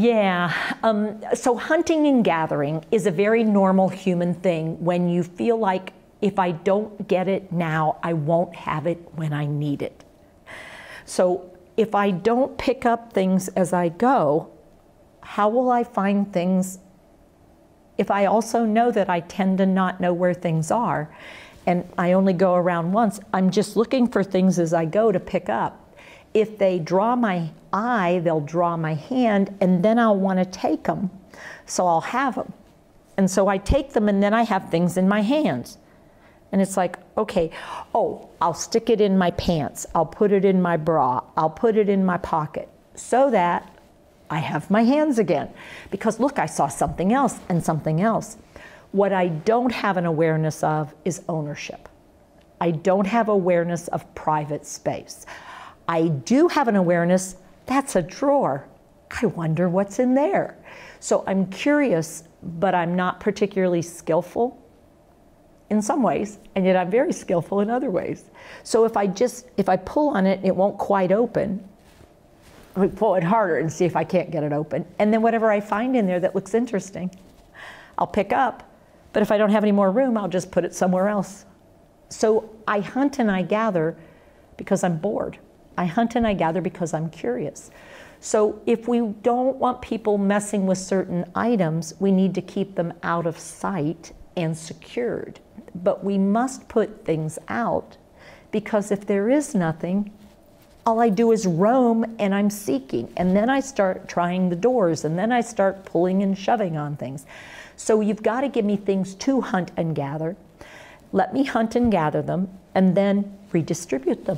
Yeah, so hunting and gathering is a very normal human thing when you feel like if I don't get it now, I won't have it when I need it. So if I don't pick up things as I go, how will I find things if I also know that I tend to not know where things are and I only go around once? I'm just looking for things as I go to pick up. If they draw my eye, they'll draw my hand, and then I'll want to take them. So I'll have them. And so I take them, and then I have things in my hands. And it's like, okay, oh, I'll stick it in my pants. I'll put it in my bra. I'll put it in my pocket so that I have my hands again. Because look, I saw something else and something else. What I don't have an awareness of is ownership. I don't have awareness of private space. I do have an awareness, that's a drawer. I wonder what's in there. So I'm curious, but I'm not particularly skillful in some ways, and yet I'm very skillful in other ways. So if I pull on it, it won't quite open. I pull it harder and see if I can't get it open. And then whatever I find in there that looks interesting, I'll pick up. But if I don't have any more room, I'll just put it somewhere else. So I hunt and I gather because I'm bored. I hunt and I gather because I'm curious. So if we don't want people messing with certain items, we need to keep them out of sight and secured. But we must put things out, because if there is nothing, all I do is roam and I'm seeking. And then I start trying the doors, and then I start pulling and shoving on things. So you've got to give me things to hunt and gather. Let me hunt and gather them, and then redistribute them,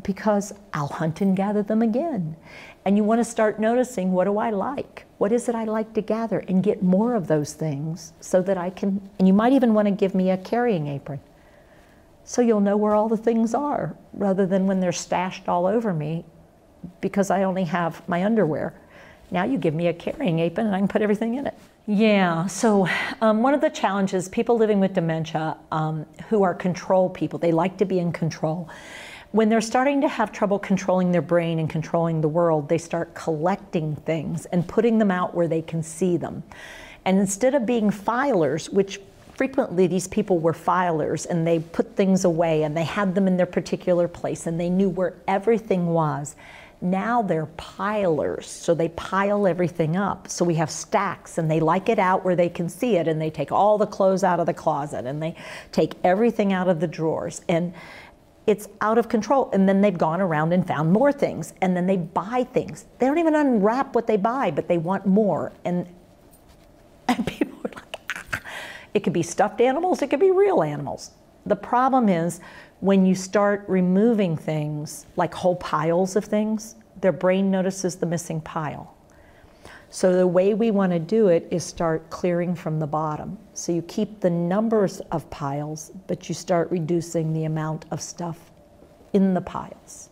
because I'll hunt and gather them again. And you want to start noticing, what do I like? What is it I like to gather? And get more of those things so that I can, and you might even want to give me a carrying apron, so you'll know where all the things are, rather than when they're stashed all over me because I only have my underwear. Now you give me a carrying apron and I can put everything in it. Yeah, so one of the challenges, people living with dementia who are control people, they like to be in control. When they're starting to have trouble controlling their brain and controlling the world, they start collecting things and putting them out where they can see them. And instead of being filers, which frequently these people were filers, and they put things away and they had them in their particular place and they knew where everything was, now they're pilers, so they pile everything up. So we have stacks, and they like it out where they can see it, and they take all the clothes out of the closet, and they take everything out of the drawers, and it's out of control. And then they've gone around and found more things, and then they buy things. They don't even unwrap what they buy, but they want more. And people are like, ah. It could be stuffed animals, it could be real animals. The problem is, when you start removing things, like whole piles of things, their brain notices the missing pile. So the way we want to do it is start clearing from the bottom. So you keep the numbers of piles, but you start reducing the amount of stuff in the piles.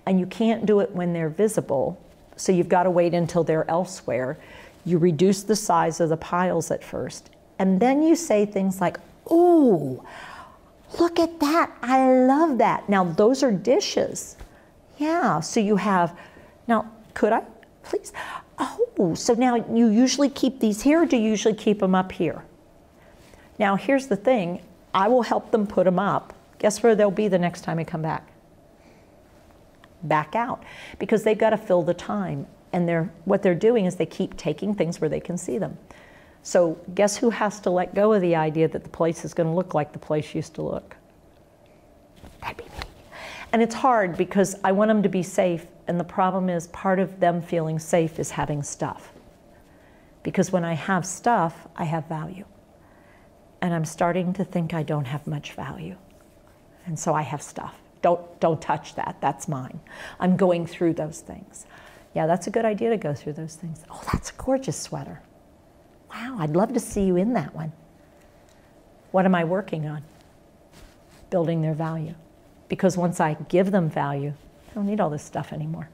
And you can't do it when they're visible, so you've got to wait until they're elsewhere. You reduce the size of the piles at first, and then you say things like, "Ooh, look at that, I love that." Now those are dishes. Yeah, so you have, now could I, please? Oh, so now you usually keep these here, or do you usually keep them up here? Now here's the thing, I will help them put them up. Guess where they'll be the next time I come back? Back out, because they've got to fill the time. And what they're doing is they keep taking things where they can see them. So guess who has to let go of the idea that the place is going to look like the place used to look? That'd be me. And it's hard because I want them to be safe, and the problem is part of them feeling safe is having stuff. Because when I have stuff, I have value. And I'm starting to think I don't have much value. And so I have stuff. Don't touch that, that's mine. I'm going through those things. Yeah, that's a good idea to go through those things. Oh, that's a gorgeous sweater. Wow, I'd love to see you in that one. What am I working on? Building their value. Because once I give them value, I don't need all this stuff anymore.